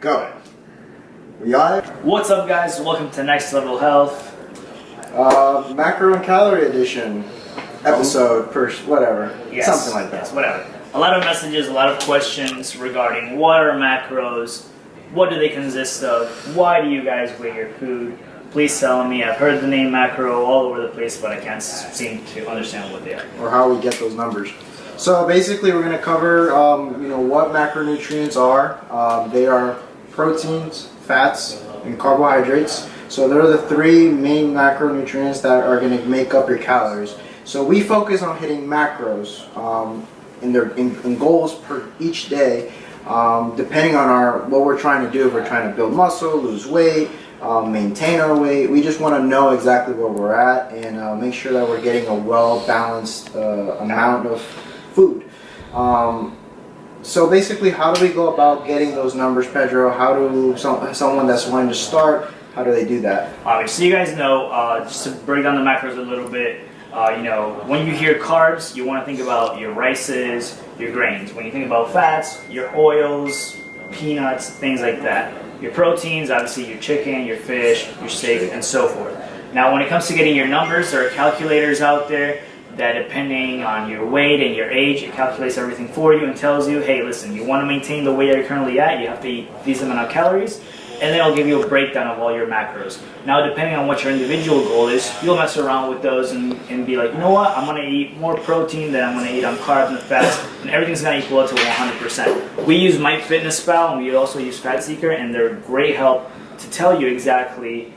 go. We on it? What's up, guys? Welcome to Next Level Health. Macro and calorie edition episode per whatever. Yes, Something like that. Yes, whatever. A lot of messages, a lot of questions regarding what are macros, what do they consist of, why do you guys weigh your food? Please tell me. I've heard the name macro all over the place, but I can't seem to understand what they are. Or how we get those numbers. So basically we're going to cover what macronutrients are. They are proteins, fats, and carbohydrates. So they're the three main macronutrients that are going to make up your calories. So we focus on hitting macros in goals per each day, depending on what we're trying to do. If we're trying to build muscle, lose weight, maintain our weight, we just want to know exactly where we're at and make sure that we're getting a well-balanced amount of food. So basically, how do we go about getting those numbers, Pedro? How do someone that's wanting to start, how do they do that? Alright, so you guys know, just to break down the macros a little bit, when you hear carbs, you want to think about your rices, your grains. When you think about fats, your oils, peanuts, things like that. Your proteins, obviously your chicken, your fish, your steak, and so forth. Now, when it comes to getting your numbers, there are calculators out there that, depending on your weight and your age, it calculates everything for you and tells you, hey, listen, you want to maintain the weight you're currently at, you have to eat these amount of calories, and then it'll give you a breakdown of all your macros. Now, depending on what your individual goal is, you'll mess around with those and be like, you know what, I'm going to eat more protein than I'm going to eat on carbs and fats, and everything's going to equal out to 100%. We use MyFitnessPal, and we also use FatSeeker, and they're great help to tell you exactly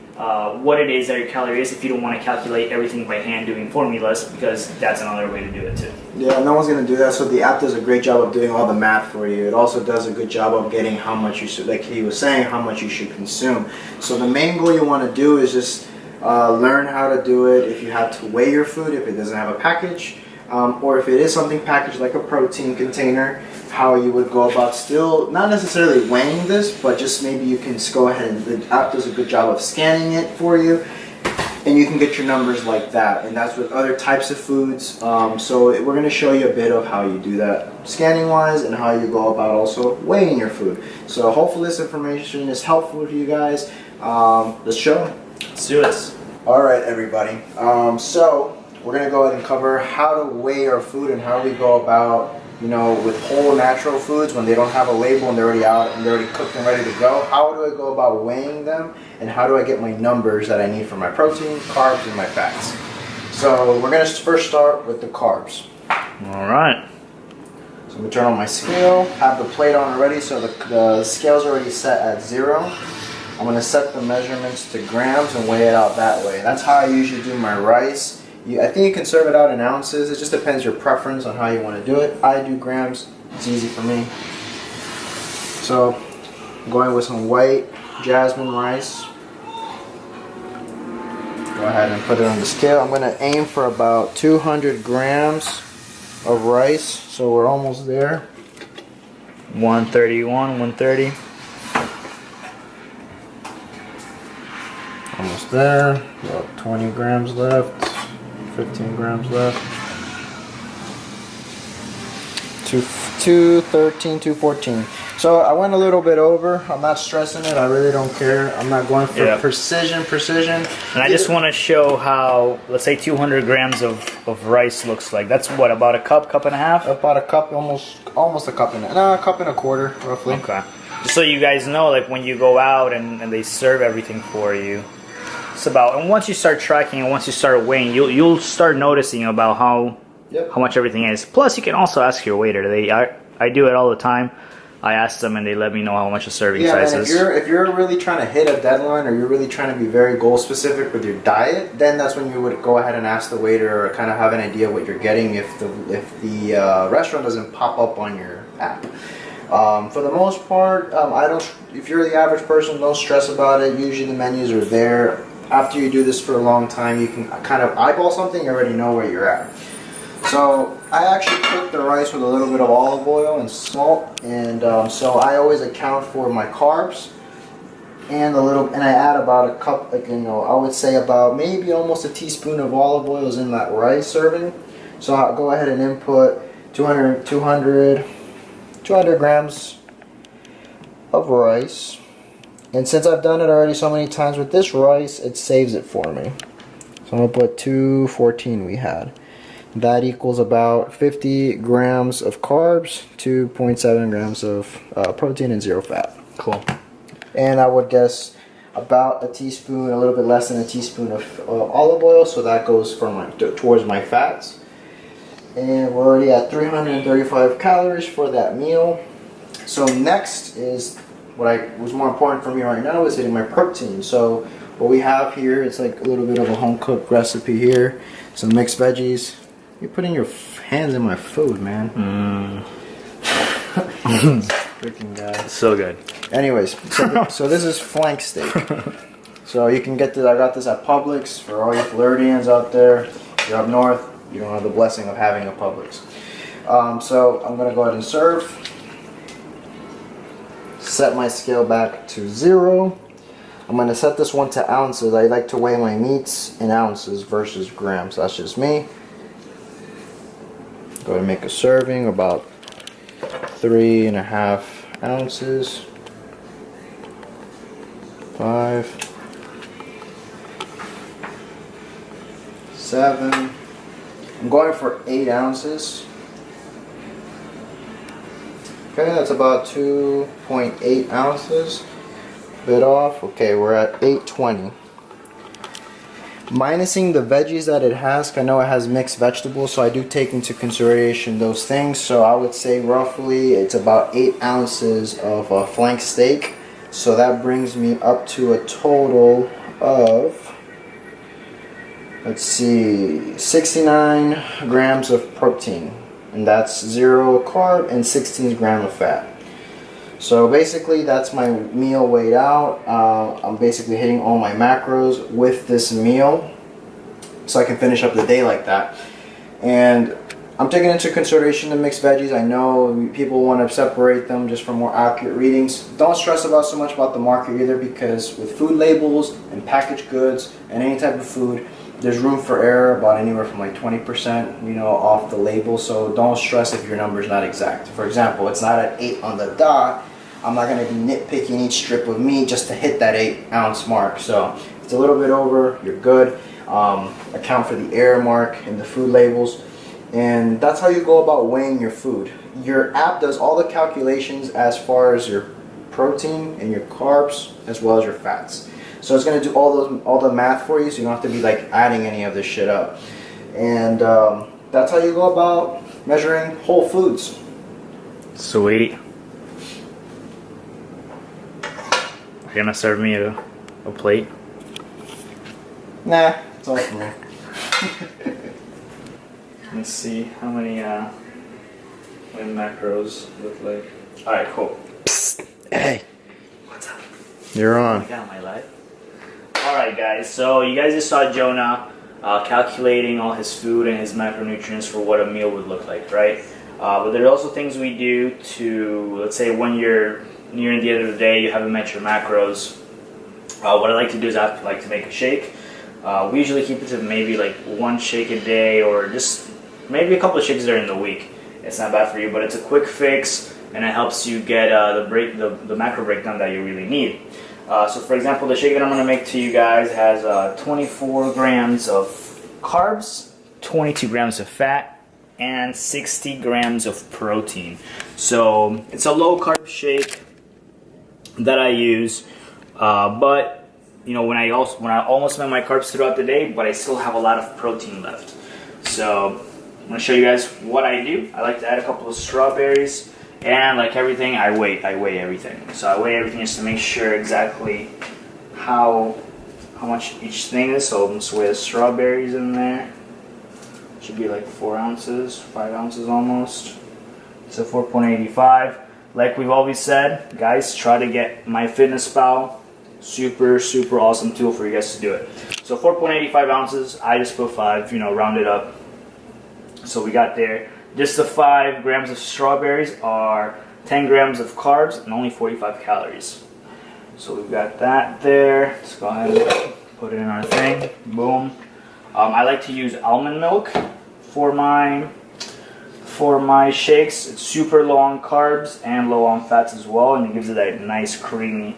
what it is that your calorie is if you don't want to calculate everything by hand doing formulas, because that's another way to do it too. Yeah, no one's going to do that, so the app does a great job of doing all the math for you. It also does a good job of getting how much you should, like he was saying, how much you should consume. So the main goal you want to do is just learn how to do it if you have to weigh your food, if it doesn't have a package, or if it is something packaged like a protein container, how you would go about still, not necessarily weighing this, but just maybe you can go ahead and the app does a good job of scanning it for you, and you can get your numbers like that. And that's with other types of foods. So we're going to show you a bit of how you do that scanning wise and how you go about also weighing your food. So hopefully this information is helpful to you guys. Let's show. Let's do this. All right, everybody. So we're going to go ahead and cover how to weigh our food and how we go about, with whole natural foods when they don't have a label and they're already out and they're already cooked and ready to go. How do I go about weighing them, and how do I get my numbers that I need for my protein, carbs, and my fats? So we're going to first start with the carbs. All right. So I'm going to turn on my scale, have the plate on already, so the scale's already set at 0. I'm going to set the measurements to grams and weigh it out that way. That's how I usually do my rice. I think you can serve it out in ounces. It just depends your preference on how you want to do it. I do grams. It's easy for me. So I'm going with some white jasmine rice. Go ahead and put it on the scale. I'm going to aim for about 200 grams of rice. So we're almost there. 131, 130. Almost there. About 20 grams left. 15 grams left. 213, 214. So I went a little bit over. I'm not stressing it. I really don't care. I'm not going for precision. And I just want to show how, let's say 200 grams of rice looks like. That's what, about a cup and a half? About a cup, almost a cup and a cup and a quarter, roughly. Okay. Just so you guys know, like when you go out and they serve everything for you, it's about, and once you start tracking and once you start weighing, you'll start noticing about how much everything is. Plus, you can also ask your waiter. I do it all the time. I ask them and they let me know how much a serving size is. If you're really trying to hit a deadline, or you're really trying to be very goal specific with your diet, then that's when you would go ahead and ask the waiter, or kind of have an idea what you're getting if the restaurant doesn't pop up on your app. For the most part, if you're the average person, don't stress about it. Usually the menus are there. After you do this for a long time, you can kind of eyeball something, you already know where you're at. So I actually cook the rice with a little bit of olive oil and salt, and so I always account for my carbs and I add about a cup, I would say about maybe almost a teaspoon of olive oil is in that rice serving. So I'll go ahead and input 200 grams of rice. And since I've done it already so many times with this rice, it saves it for me. So I'm going to put 214 we had. That equals about 50 grams of carbs, 2.7 grams of protein, and 0 fat. Cool. And I would guess about a teaspoon, a little bit less than a teaspoon of olive oil, so that goes for towards my fats. And we're already at 335 calories for that meal. So next is was more important for me right now is hitting my protein. So what we have here, it's like a little bit of a home cooked recipe here. Some mixed veggies. You're putting your hands in my food, man. Freaking guy. So good. Anyways, so this is flank steak. So you can get this. I got this at Publix for all you Floridians out there. If you're up north, you don't have the blessing of having a Publix. So I'm gonna go ahead and serve. Set my scale back to 0. I'm gonna set this one to ounces. I like to weigh my meats in ounces versus grams. That's just me. Go ahead and make a serving about 3.5 ounces. 5, 7. I'm going for 8 ounces. Okay, that's about 2.8 ounces. Bit off. Okay, we're at 820. Minusing the veggies that it has, I know it has mixed vegetables, so I do take into consideration those things. So I would say roughly it's about 8 ounces of flank steak. So that brings me up to a total of, let's see, 69 grams of protein. And that's 0 carb and 16 grams of fat. So basically that's my meal weighed out. I'm basically hitting all my macros with this meal so I can finish up the day like that. And I'm taking into consideration the mixed veggies. I know people want to separate them just for more accurate readings. Don't stress so much about the marker either, because with food labels and packaged goods and any type of food, there's room for error, about anywhere from like 20%, off the label. So don't stress if your number is not exact. For example, it's not at 8 on the dot. I'm not going to be nitpicking each strip of meat just to hit that 8 ounce mark. So if it's a little bit over, you're good. Account for the error mark in the food labels. And that's how you go about weighing your food. Your app does all the calculations as far as your protein and your carbs as well as your fats. So it's going to do all the math for you, so you don't have to be like adding any of this shit up. And that's how you go about measuring whole foods. Sweet. Are you gonna serve me a plate? Nah, it's all for me. Let's see how many macros look like. Alright, cool. Psst, hey. What's up? You're on. Got my life. Alright guys, so you guys just saw Jonah calculating all his food and his macronutrients for what a meal would look like, right? But there are also things we do to, let's say when you're nearing the end of the day, you haven't met your macros. What I like to do is I like to make a shake. We usually keep it to maybe like 1 shake a day, or just maybe a couple of shakes during the week. It's not bad for you, but it's a quick fix, and it helps you get the macro breakdown that you really need. So for example, the shake that I'm going to make to you guys has 24 grams of carbs, 22 grams of fat, and 60 grams of protein. So it's a low carb shake that I use, but when I almost met my carbs throughout the day, but I still have a lot of protein left. So I'm going to show you guys what I do. I like to add a couple of strawberries, and like everything, I weigh everything. So I weigh everything just to make sure exactly how much each thing is. So I'm just weigh the strawberries in there. Should be like 4 ounces, 5 ounces almost. So 4.85. Like we've always said, guys, try to get MyFitnessPal. Super awesome tool for you guys to do it. So 4.85 ounces. I just put 5. Round it up. So we got there. Just the 5 grams of strawberries are 10 grams of carbs and only 45 calories. So we've got that there. Let's go ahead and put it in our thing. Boom. I like to use almond milk for my for my shakes. It's super low on carbs and low on fats as well, and it gives it that nice creamy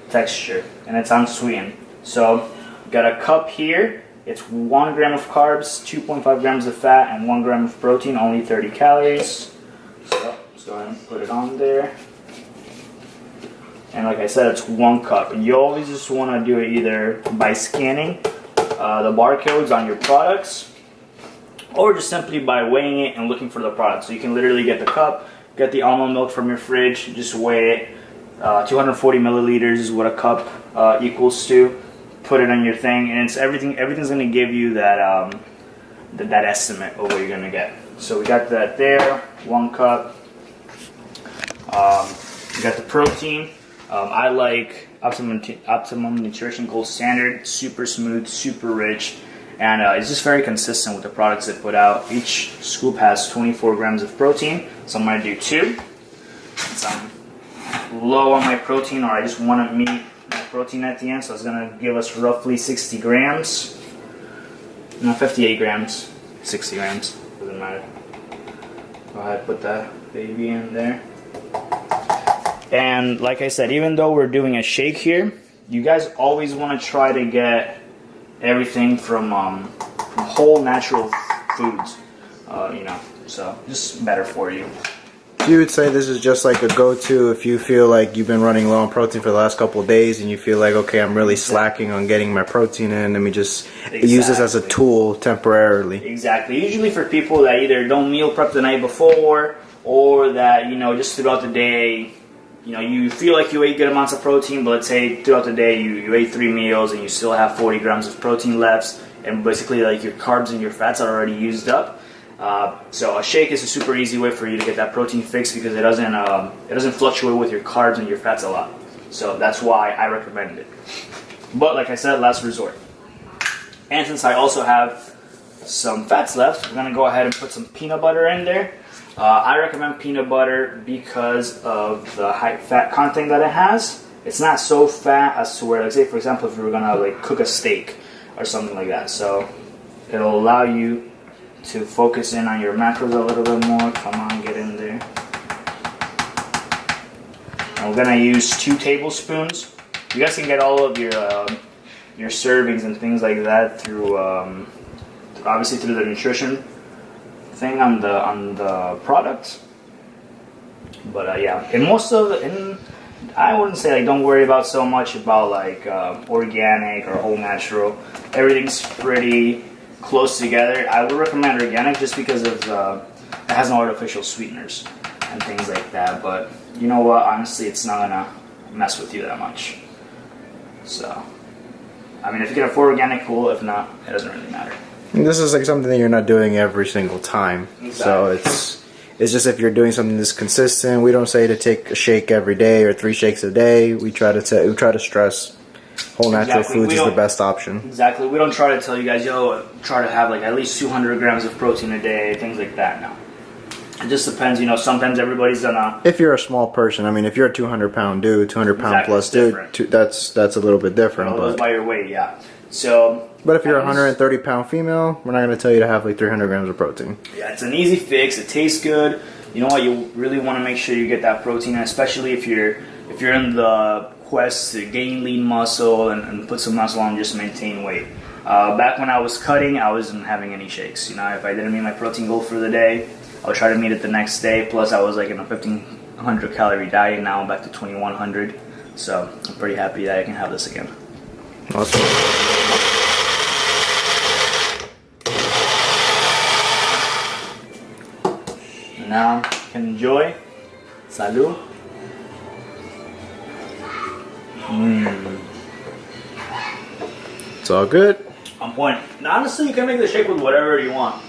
texture, and it's unsweetened. So got a cup here. It's 1 gram of carbs, 2.5 grams of fat, and 1 gram of protein, only 30 calories. So let's go ahead and put it on there. And like I said, it's 1 cup. And you always just want to do it either by scanning the barcodes on your products, or just simply by weighing it and looking for the product. So you can literally get the cup, get the almond milk from your fridge, just weigh it. 240 milliliters is what a cup equals to. Put it on your thing, and it's everything's going to give you that that estimate of what you're going to get. So we got that there, 1 cup. We got the protein. I like Optimum Nutrition Gold Standard. Super smooth, super rich, and it's just very consistent with the products they put out. Each scoop has 24 grams of protein, so I'm going to do 2. Since I'm low on my protein, or I just want to meet my protein at the end, so it's going to give us roughly 60 grams. No, 58 grams. 60 grams. Doesn't matter. Go ahead, put that baby in there. And like I said, even though we're doing a shake here, you guys always want to try to get everything from whole natural foods, you know, so just better for you. You would say this is just like a go-to if you feel like you've been running low on protein for the last couple of days and you feel like, okay, I'm really slacking on getting my protein in, let me just use this as a tool temporarily. Exactly. Usually for people that either don't meal prep the night before, or that, you know, just throughout the day, you know, you feel like you ate good amounts of protein, but let's say throughout the day you ate 3 meals and you still have 40 grams of protein left, and basically like your carbs and your fats are already used up. So a shake is a super easy way for you to get that protein fix, because it doesn't fluctuate with your carbs and your fats a lot. So that's why I recommend it. But like I said, last resort. And since I also have some fats left, we're gonna go ahead and put some peanut butter in there. I recommend peanut butter because of the high fat content that it has. It's not so fat as to where, like, say for example, if you were gonna like cook a steak or something like that. So it'll allow you to focus in on your macros a little bit more. Come on, get in there. And we're gonna use 2 tablespoons. You guys can get all of your servings and things like that through obviously through the nutrition thing on the product. But yeah, and most of it, I wouldn't say like don't worry about so much about like organic or whole natural. Everything's pretty close together. I would recommend organic just because of it has no artificial sweeteners and things like that. But you know what? Honestly, it's not gonna mess with you that much. So, I mean, if you can afford organic, cool. If not, it doesn't really matter. And this is like something that you're not doing every single time. Exactly. So it's just if you're doing something that's consistent. We don't say to take a shake every day or 3 shakes a day. We try to stress whole natural foods is the best option. Exactly. We don't try to tell you guys, yo, try to have like at least 200 grams of protein a day, things like that. No. It just depends, you know, sometimes everybody's gonna... If you're a small person, I mean, if you're a 200-pound dude, 200-pound plus dude, that's a little bit different. But by your weight, yeah. So... But if you're a 130-pound female, we're not going to tell you to have like 300 grams of protein. Yeah, it's an easy fix. It tastes good. You know what? You really want to make sure you get that protein, especially if you're in the quest to gain lean muscle and put some muscle on, just maintain weight. Back when I was cutting, I wasn't having any shakes. You know, if I didn't meet my protein goal for the day, I would try to meet it the next day. Plus, I was like in a 1,500 calorie diet. Now I'm back to 2,100. So I'm pretty happy that I can have this again. Awesome. Now you can enjoy. Salud. It's all good. On point. Now, honestly, you can make the shake with whatever you want.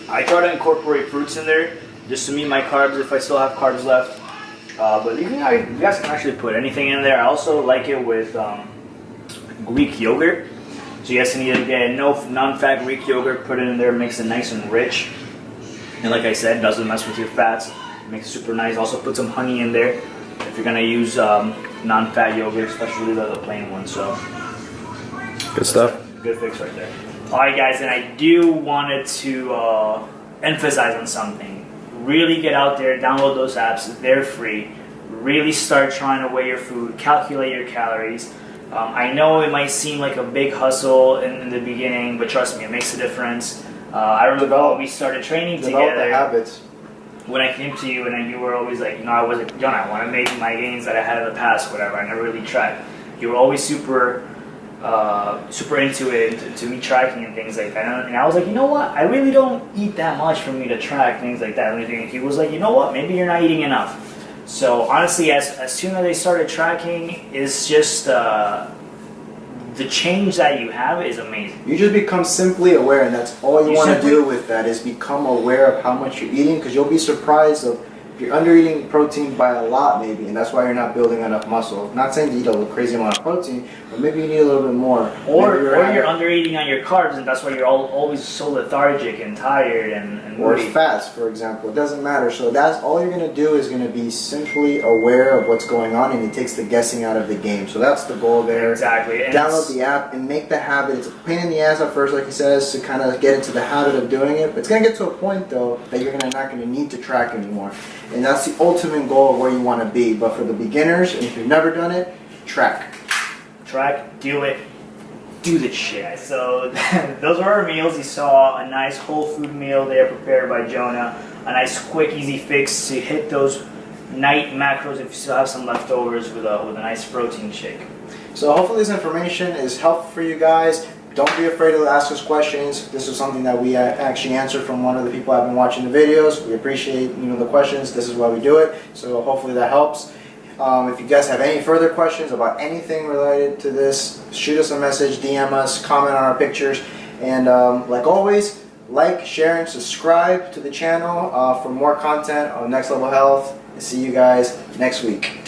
I try to incorporate fruits in there just to meet my carbs if I still have carbs left. But you guys can actually put anything in there. I also like it with Greek yogurt. So you guys can either get non-fat Greek yogurt, put it in there, makes it nice and rich. And like I said, doesn't mess with your fats. Makes it super nice. Also put some honey in there if you're gonna use non-fat yogurt, especially the plain one. So good stuff. Good fix right there. All right, guys, and I do wanted to emphasize on something. really get out there, download those apps. They're free. Really start trying to weigh your food, calculate your calories. I know it might seem like a big hustle in the beginning, but trust me, it makes a difference. I remember when we started training develop together. the habits. When I came to you, and then you were always like, I wasn't done. I want to make my gains that I had in the past, whatever. I never really tracked. You were always super into it, to me tracking and things like that. And I was like, you know what? I really don't eat that much for me to track things like that. And he was like, you know what? Maybe you're not eating enough. So honestly, as soon as I started tracking, it's just the change that you have is amazing. You just become simply aware, and that's all you want to do with that is become aware of how much you're eating, because you'll be surprised of if you're under eating protein by a lot maybe, and that's why you're not building enough muscle. I'm not saying to eat a crazy amount of protein, but maybe you need a little bit more. Or you're under eating on your carbs, and that's why you're always so lethargic and tired and or moody. fats, for example. It doesn't matter. So that's all you're going to do is going to be simply aware of what's going on, and it takes the guessing out of the game. So that's the goal there. Exactly. And download the app and make the habit. It's a pain in the ass at first, like he says, to kind of get into the habit of doing it. But it's going to get to a point, though, that you're not going to need to track anymore. And that's the ultimate goal of where you want to be. But for the beginners, and if you've never done it, track. Track, do it, do the shit. So those are our meals. You saw a nice whole food meal there prepared by Jonah. A nice quick, easy fix to hit those night macros if you still have some leftovers with a nice protein shake. So hopefully this information is helpful for you guys. Don't be afraid to ask us questions. This is something that we actually answered from one of the people I've been watching the videos. We appreciate the questions. This is why we do it. So hopefully that helps. If you guys have any further questions about anything related to this, shoot us a message, DM us, comment on our pictures, and like always, like, share, and subscribe to the channel for more content on Next Level Health. See you guys next week.